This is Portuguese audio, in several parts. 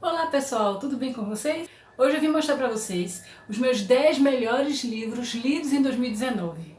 Olá pessoal, tudo bem com vocês? Hoje eu vim mostrar para vocês os meus 10 melhores livros lidos em 2019.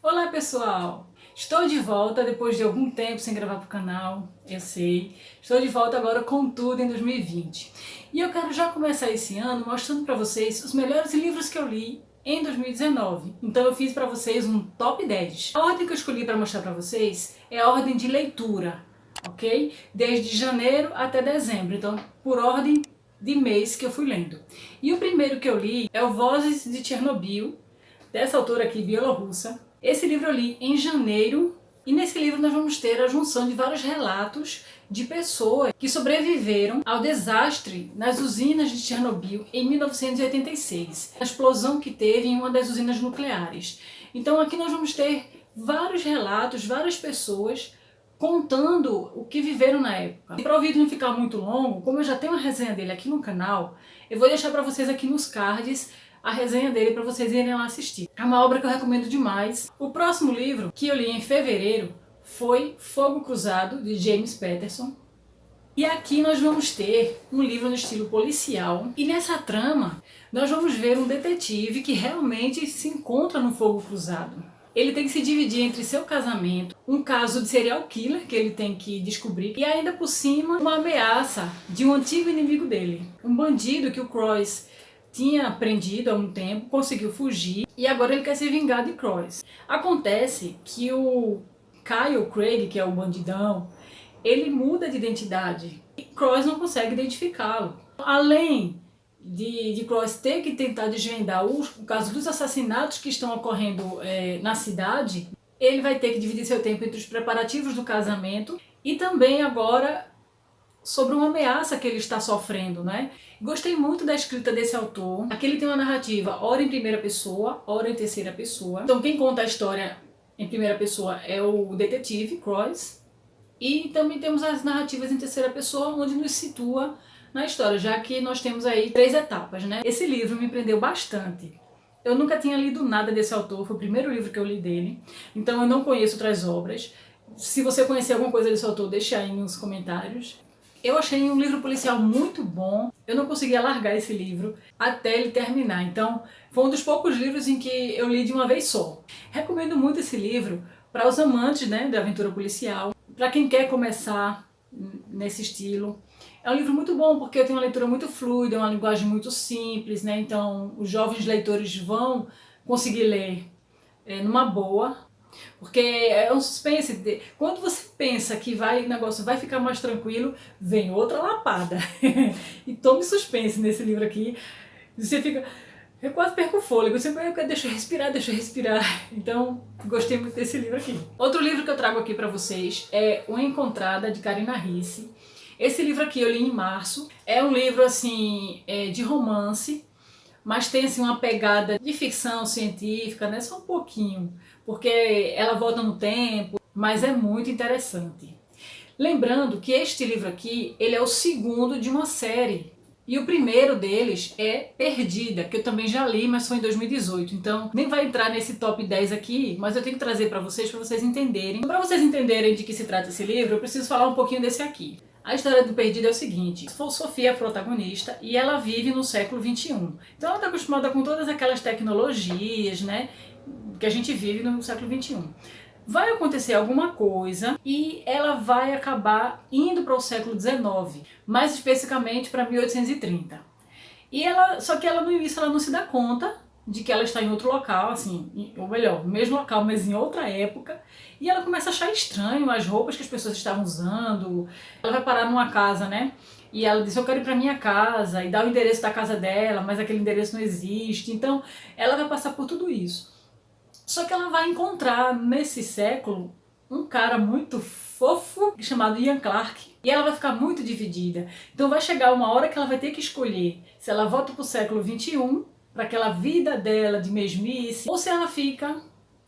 Olá pessoal, estou de volta depois de algum tempo sem gravar para o canal, eu sei. Estou de volta agora com tudo em 2020. E eu quero já começar esse ano mostrando para vocês os melhores livros que eu li em 2019. Então eu fiz para vocês um top 10. A ordem que eu escolhi para mostrar para vocês é a ordem de leitura, ok? Desde janeiro até dezembro, então por ordem de mês que eu fui lendo. E o primeiro que eu li é o Vozes de Chernobyl, dessa autora aqui, bielorrussa. Esse livro eu li em janeiro e nesse livro nós vamos ter a junção de vários relatos de pessoas que sobreviveram ao desastre nas usinas de Chernobyl em 1986, a explosão que teve em uma das usinas nucleares. Então aqui nós vamos ter vários relatos, várias pessoas contando o que viveram na época. E para o vídeo não ficar muito longo, como eu já tenho uma resenha dele aqui no canal, eu vou deixar para vocês aqui nos cards a resenha dele para vocês irem lá assistir. É uma obra que eu recomendo demais. O próximo livro que eu li em fevereiro foi Fogo Cruzado, de James Patterson. E aqui nós vamos ter um livro no estilo policial. E nessa trama nós vamos ver um detetive que realmente se encontra no fogo cruzado. Ele tem que se dividir entre seu casamento, um caso de serial killer que ele tem que descobrir e ainda por cima uma ameaça de um antigo inimigo dele. Um bandido que o Croix tinha prendido há um tempo, conseguiu fugir e agora ele quer se vingar de Croix. Acontece que o Kyle Craig, que é o bandidão, ele muda de identidade e Croix não consegue identificá-lo. Além de Croix ter que tentar desvendar o caso dos assassinatos que estão ocorrendo na cidade, ele vai ter que dividir seu tempo entre os preparativos do casamento e também agora sobre uma ameaça que ele está sofrendo, né? Gostei muito da escrita desse autor. Aqui ele tem uma narrativa ora em primeira pessoa, ora em terceira pessoa. Então quem conta a história em primeira pessoa é o detetive, Croix. E também temos as narrativas em terceira pessoa, onde nos situa na história, já que nós temos aí 3 etapas, né? Esse livro me prendeu bastante. Eu nunca tinha lido nada desse autor, foi o primeiro livro que eu li dele, então eu não conheço outras obras. Se você conhecer alguma coisa desse autor, deixe aí nos comentários. Eu achei um livro policial muito bom, eu não conseguia largar esse livro até ele terminar, então foi um dos poucos livros em que eu li de uma vez só. Recomendo muito esse livro para os amantes, né, da aventura policial, para quem quer começar nesse estilo. É um livro muito bom porque tem uma leitura muito fluida, uma linguagem muito simples, né, então os jovens leitores vão conseguir ler numa boa. Porque é um suspense. Quando você pensa que o negócio vai ficar mais tranquilo, vem outra lapada. E tome suspense nesse livro aqui. Você fica... Eu quase perco o fôlego. Você deixa eu respirar, deixa eu respirar. Então, gostei muito desse livro aqui. Outro livro que eu trago aqui pra vocês é O Encontrada, de Karina Ricci. Esse livro aqui eu li em março. É um livro, assim, de romance, mas tem assim uma pegada de ficção científica, né? Só um pouquinho, porque ela volta no tempo, mas é muito interessante. Lembrando que este livro aqui, ele é o segundo de uma série, e o primeiro deles é Perdida, que eu também já li, mas foi em 2018, então nem vai entrar nesse top 10 aqui, mas eu tenho que trazer para vocês entenderem. Para vocês entenderem de que se trata esse livro, eu preciso falar um pouquinho desse aqui. A história do Perdido é o seguinte: Sofia é a protagonista e ela vive no século XXI. Então ela está acostumada com todas aquelas tecnologias, né, que a gente vive no século XXI. Vai acontecer alguma coisa e ela vai acabar indo para o século XIX, mais especificamente para 1830. Só que ela no início ela não se dá conta de que ela está em outro local, assim, ou melhor, no mesmo local, mas em outra época, e ela começa a achar estranho as roupas que as pessoas estavam usando. Ela vai parar numa casa, né? E ela diz: eu quero ir para minha casa, e dá o endereço da casa dela, mas aquele endereço não existe. Então ela vai passar por tudo isso. Só que ela vai encontrar nesse século um cara muito fofo chamado Ian Clarke, e ela vai ficar muito dividida. Então vai chegar uma hora que ela vai ter que escolher se ela volta para o século XXI, para aquela vida dela de mesmice, ou se ela fica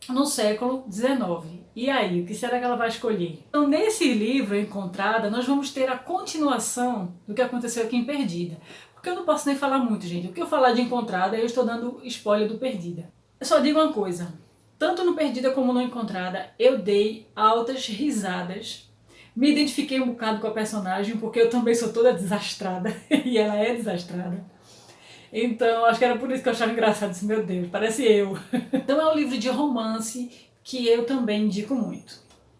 no século XIX. E aí, o que será que ela vai escolher? Então nesse livro, Encontrada, nós vamos ter a continuação do que aconteceu aqui em Perdida. Porque eu não posso nem falar muito, gente. O que eu falar de Encontrada, eu estou dando spoiler do Perdida. Eu só digo uma coisa: tanto no Perdida como no Encontrada, eu dei altas risadas. Me identifiquei um bocado com a personagem, porque eu também sou toda desastrada, e ela é desastrada. Então, acho que era por isso que eu achava engraçado. Disse, meu Deus, parece eu. Então é um livro de romance que eu também indico muito.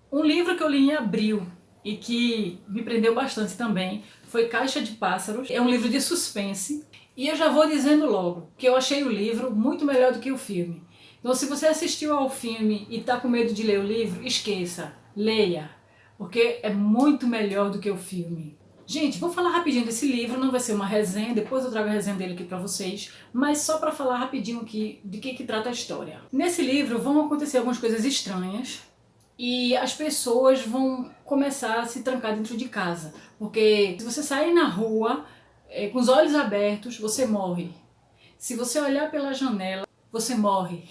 Um livro que eu li em abril e que me prendeu bastante também foi Caixa de Pássaros. É um livro de suspense e eu já vou dizendo logo que eu achei o livro muito melhor do que o filme. Então, se você assistiu ao filme e está com medo de ler o livro, esqueça, leia, porque é muito melhor do que o filme. Gente, vou falar rapidinho desse livro, não vai ser uma resenha, depois eu trago a resenha dele aqui pra vocês, mas só pra falar rapidinho aqui de que trata a história. Nesse livro vão acontecer algumas coisas estranhas e as pessoas vão começar a se trancar dentro de casa, porque se você sair na rua com os olhos abertos, você morre. Se você olhar pela janela, você morre.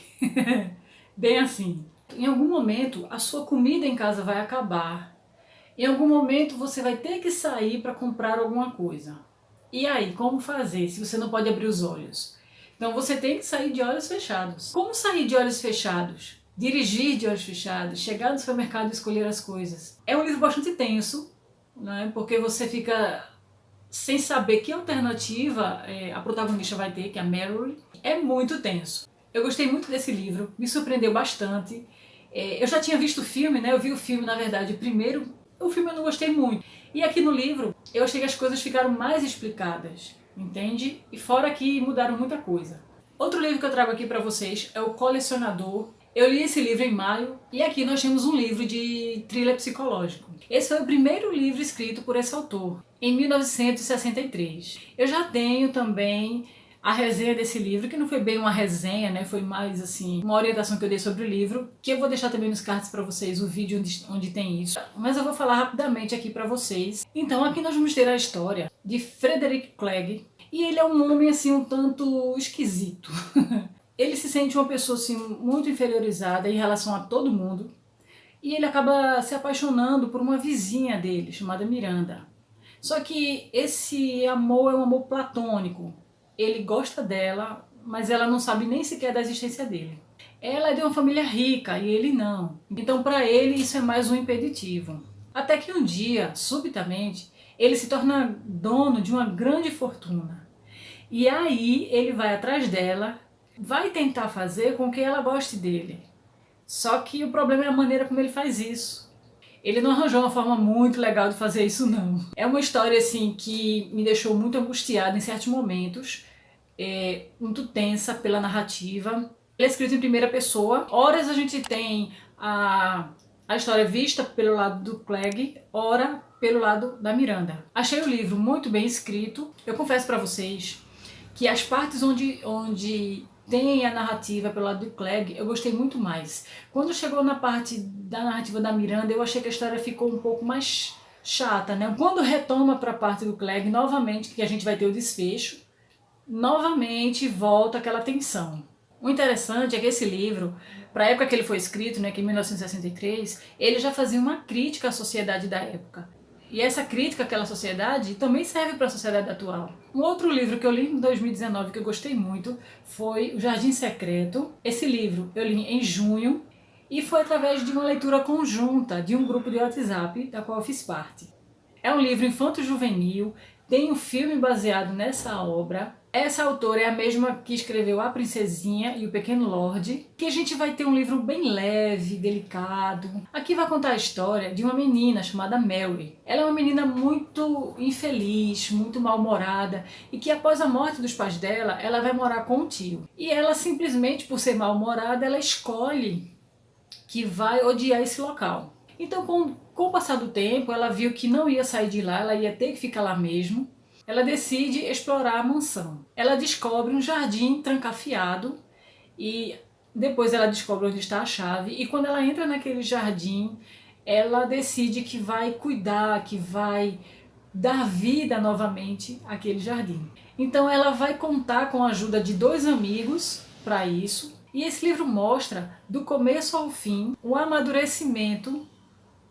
Bem assim. Em algum momento, a sua comida em casa vai acabar. Em algum momento você vai ter que sair para comprar alguma coisa. E aí, como fazer se você não pode abrir os olhos? Então você tem que sair de olhos fechados. Como sair de olhos fechados? Dirigir de olhos fechados, chegar no supermercado e escolher as coisas. É um livro bastante tenso, né? Porque você fica sem saber que alternativa a protagonista vai ter, que é a Mary. É muito tenso. Eu gostei muito desse livro, me surpreendeu bastante. Eu já tinha visto o filme, né? Eu vi o filme, na verdade, primeiro. O filme eu não gostei muito. E aqui no livro, eu achei que as coisas ficaram mais explicadas, entende? E fora que mudaram muita coisa. Outro livro que eu trago aqui pra vocês é O Colecionador. Eu li esse livro em maio e aqui nós temos um livro de thriller psicológico. Esse foi o primeiro livro escrito por esse autor, em 1963. Eu já tenho também a resenha desse livro, que não foi bem uma resenha, né? Foi mais assim, uma orientação que eu dei sobre o livro, que eu vou deixar também nos cards para vocês o vídeo onde tem isso. Mas eu vou falar rapidamente aqui para vocês. Então, aqui nós vamos ter a história de Frederick Clegg, e ele é um homem assim um tanto esquisito. Ele se sente uma pessoa assim muito inferiorizada em relação a todo mundo, e ele acaba se apaixonando por uma vizinha dele, chamada Miranda. Só que esse amor é um amor platônico. Ele gosta dela, mas ela não sabe nem sequer da existência dele. Ela é de uma família rica e ele não. Então para ele isso é mais um impeditivo. Até que um dia, subitamente, ele se torna dono de uma grande fortuna. E aí ele vai atrás dela, vai tentar fazer com que ela goste dele. Só que o problema é a maneira como ele faz isso. Ele não arranjou uma forma muito legal de fazer isso, não. É uma história assim que me deixou muito angustiada em certos momentos, muito tensa pela narrativa. Ele é escrito em primeira pessoa. Horas a gente tem a história vista pelo lado do Clegg, ora pelo lado da Miranda. Achei o livro muito bem escrito. Eu confesso para vocês que as partes onde tem a narrativa pelo lado do Clegg, eu gostei muito mais. Quando chegou na parte da narrativa da Miranda, eu achei que a história ficou um pouco mais chata, né? Quando retoma para a parte do Clegg, novamente, que a gente vai ter o desfecho, novamente volta aquela tensão. O interessante é que esse livro, para a época que ele foi escrito, né, que em 1963, ele já fazia uma crítica à sociedade da época. E essa crítica àquela sociedade também serve para a sociedade atual. Um outro livro que eu li em 2019 que eu gostei muito foi O Jardim Secreto. Esse livro eu li em junho e foi através de uma leitura conjunta de um grupo de WhatsApp da qual eu fiz parte. É um livro infanto-juvenil, tem um filme baseado nessa obra. Essa autora é a mesma que escreveu A Princesinha e o Pequeno Lorde, que a gente vai ter um livro bem leve, delicado. Aqui vai contar a história de uma menina chamada Mary. Ela é uma menina muito infeliz, muito mal-humorada, e que após a morte dos pais dela, ela vai morar com um tio. E ela simplesmente, por ser mal-humorada, ela escolhe que vai odiar esse local. Então, com o passar do tempo, ela viu que não ia sair de lá, ela ia ter que ficar lá mesmo. Ela decide explorar a mansão. Ela descobre um jardim trancafiado e depois ela descobre onde está a chave. E quando ela entra naquele jardim, ela decide que vai cuidar, que vai dar vida novamente àquele jardim. Então ela vai contar com a ajuda de 2 amigos para isso. E esse livro mostra, do começo ao fim, o amadurecimento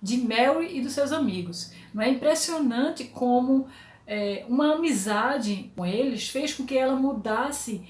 de Mary e dos seus amigos. Não é impressionante como uma amizade com eles fez com que ela mudasse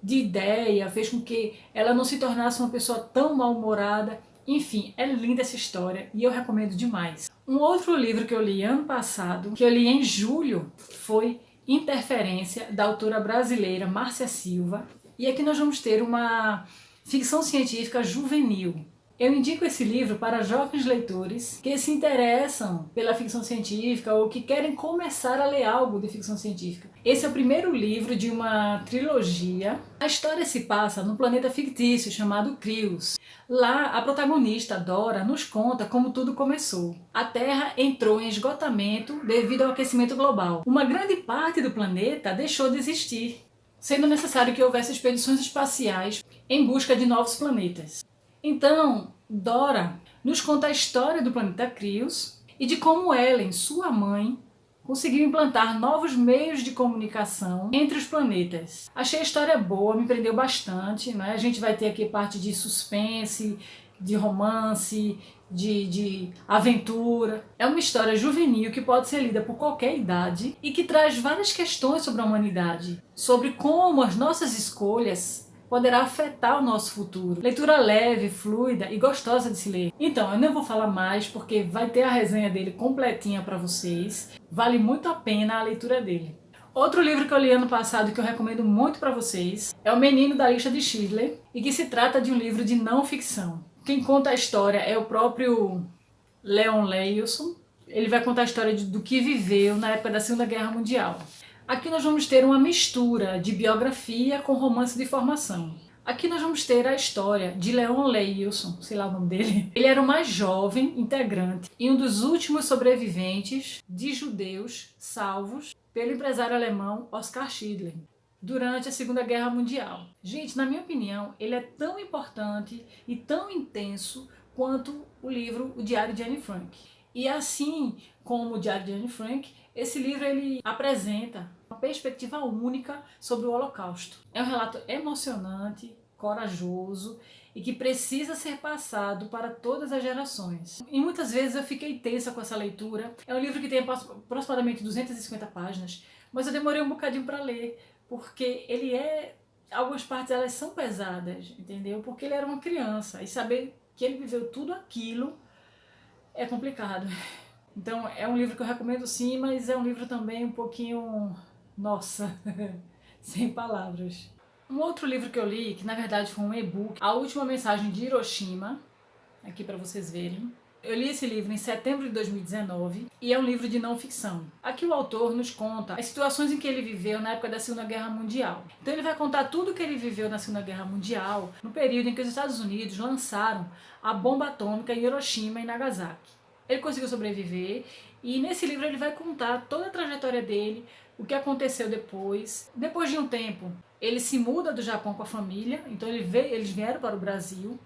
de ideia, fez com que ela não se tornasse uma pessoa tão mal-humorada Enfim, é linda essa história e eu recomendo demais. Um outro livro que eu li ano passado, que eu li em julho, foi Interferência, da autora brasileira Márcia Silva. E aqui nós vamos ter uma ficção científica juvenil. Eu indico esse livro para jovens leitores que se interessam pela ficção científica ou que querem começar a ler algo de ficção científica. Esse é o primeiro livro de uma trilogia. A história se passa num planeta fictício chamado Crios. Lá, a protagonista, Dora, nos conta como tudo começou. A Terra entrou em esgotamento devido ao aquecimento global. Uma grande parte do planeta deixou de existir, sendo necessário que houvesse expedições espaciais em busca de novos planetas. Então, Dora nos conta a história do planeta Crios e de como Ellen, sua mãe, conseguiu implantar novos meios de comunicação entre os planetas. Achei a história boa, me prendeu bastante, né? A gente vai ter aqui parte de suspense, de romance, de aventura. É uma história juvenil que pode ser lida por qualquer idade e que traz várias questões sobre a humanidade, sobre como as nossas escolhas poderá afetar o nosso futuro. Leitura leve, fluida e gostosa de se ler. Então, eu não vou falar mais porque vai ter a resenha dele completinha para vocês. Vale muito a pena a leitura dele. Outro livro que eu li ano passado que eu recomendo muito para vocês é O Menino da Lista de Schindler, e que se trata de um livro de não ficção. Quem conta a história é o próprio Leon Leilson. Ele vai contar a história do que viveu na época da Segunda Guerra Mundial. Aqui nós vamos ter uma mistura de biografia com romance de formação. Aqui nós vamos ter a história de Leon Leilson, sei lá o nome dele. Ele era o mais jovem integrante e um dos últimos sobreviventes de judeus salvos pelo empresário alemão Oskar Schindler durante a Segunda Guerra Mundial. Gente, na minha opinião, ele é tão importante e tão intenso quanto o livro O Diário de Anne Frank. E assim como o Diário de Anne Frank, esse livro ele apresenta uma perspectiva única sobre o Holocausto. É um relato emocionante, corajoso e que precisa ser passado para todas as gerações. E muitas vezes eu fiquei tensa com essa leitura. É um livro que tem aproximadamente 250 páginas, mas eu demorei um bocadinho para ler, porque algumas partes elas são pesadas, entendeu? Porque ele era uma criança e saber que ele viveu tudo aquilo é complicado. Então é um livro que eu recomendo sim, mas é um livro também um pouquinho... nossa, sem palavras. Um outro livro que eu li, que na verdade foi um e-book, A Última Mensagem de Hiroshima, aqui para vocês verem. Eu li esse livro em setembro de 2019 e é um livro de não ficção. Aqui o autor nos conta as situações em que ele viveu na época da Segunda Guerra Mundial. Então ele vai contar tudo o que ele viveu na Segunda Guerra Mundial, no período em que os Estados Unidos lançaram a bomba atômica em Hiroshima e Nagasaki. Ele conseguiu sobreviver e nesse livro ele vai contar toda a trajetória dele, o que aconteceu depois. Depois de um tempo, ele se muda do Japão com a família, então eles vieram para o Brasil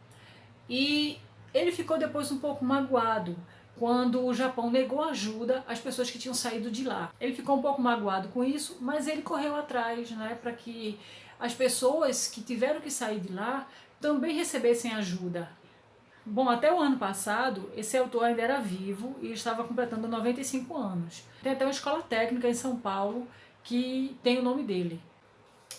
e ele ficou depois um pouco magoado quando o Japão negou ajuda às pessoas que tinham saído de lá. Ele ficou um pouco magoado com isso, mas ele correu atrás, né, para que as pessoas que tiveram que sair de lá também recebessem ajuda. Bom, até o ano passado, esse autor ainda era vivo e estava completando 95 anos. Tem até uma escola técnica em São Paulo que tem o nome dele.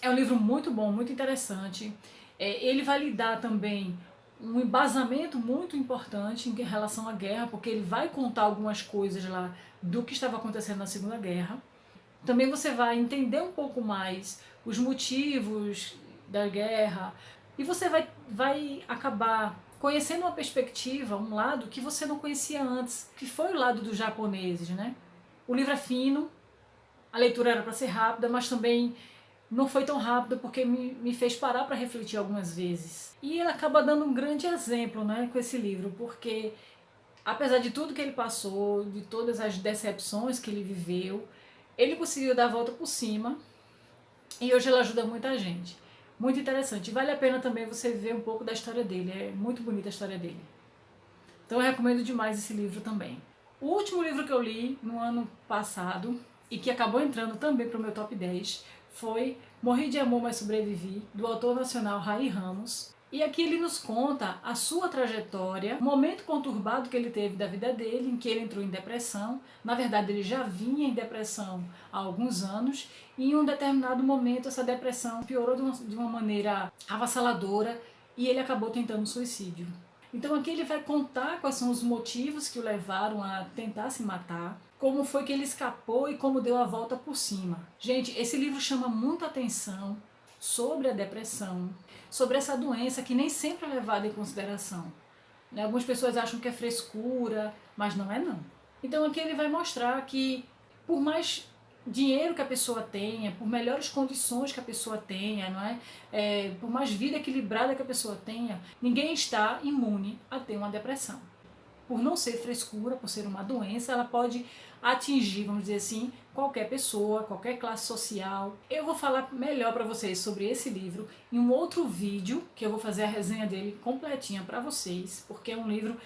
É um livro muito bom, muito interessante. Ele vai lhe dar também um embasamento muito importante em relação à guerra, porque ele vai contar algumas coisas lá do que estava acontecendo na Segunda Guerra. Também você vai entender um pouco mais os motivos da guerra e você vai acabar conhecendo uma perspectiva, um lado que você não conhecia antes, que foi o lado dos japoneses, né? O livro é fino, a leitura era para ser rápida, mas também não foi tão rápida porque me fez parar para refletir algumas vezes. E ele acaba dando um grande exemplo, né, com esse livro, porque apesar de tudo que ele passou, de todas as decepções que ele viveu, ele conseguiu dar a volta por cima e hoje ele ajuda muita gente. Muito interessante. Vale a pena também você ver um pouco da história dele. É muito bonita a história dele. Então eu recomendo demais esse livro também. O último livro que eu li no ano passado e que acabou entrando também para o meu top 10 foi Morri de Amor, Mas Sobrevivi, do autor nacional Ray Ramos. E aqui ele nos conta a sua trajetória, o momento conturbado que ele teve da vida dele, em que ele entrou em depressão. Na verdade, ele já vinha em depressão há alguns anos, e em um determinado momento essa depressão piorou de uma maneira avassaladora e ele acabou tentando suicídio. Então aqui ele vai contar quais são os motivos que o levaram a tentar se matar, como foi que ele escapou e como deu a volta por cima. Gente, esse livro chama muita atenção sobre a depressão, sobre essa doença que nem sempre é levada em consideração. Algumas pessoas acham que é frescura, mas não é não. Então aqui ele vai mostrar que por mais dinheiro que a pessoa tenha, por melhores condições que a pessoa tenha, não é? Por mais vida equilibrada que a pessoa tenha, ninguém está imune a ter uma depressão. Por não ser frescura, por ser uma doença, ela pode atingir, vamos dizer assim, qualquer pessoa, qualquer classe social. Eu vou falar melhor para vocês sobre esse livro em um outro vídeo, que eu vou fazer a resenha dele completinha para vocês, porque é um livro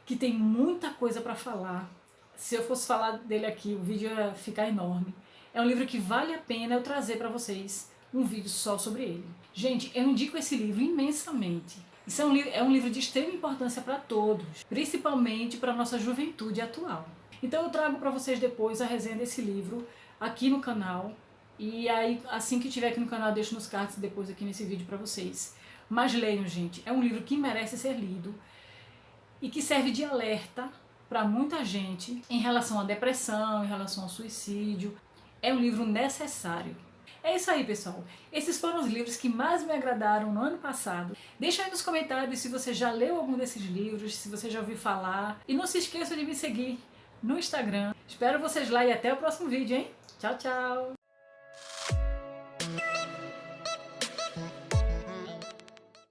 que tem muita coisa para falar. Se eu fosse falar dele aqui, o vídeo ia ficar enorme. É um livro que vale a pena eu trazer para vocês um vídeo só sobre ele. Gente, eu indico esse livro imensamente. Isso é um livro de extrema importância para todos, principalmente para a nossa juventude atual. Então eu trago para vocês depois a resenha desse livro aqui no canal. E aí, assim que tiver aqui no canal, eu deixo nos cards depois aqui nesse vídeo para vocês. Mas leiam, gente. É um livro que merece ser lido e que serve de alerta para muita gente em relação à depressão, em relação ao suicídio. É um livro necessário. É isso aí, pessoal. Esses foram os livros que mais me agradaram no ano passado. Deixa aí nos comentários se você já leu algum desses livros, se você já ouviu falar. E não se esqueça de me seguir no Instagram. Espero vocês lá e até o próximo vídeo, hein? Tchau, tchau!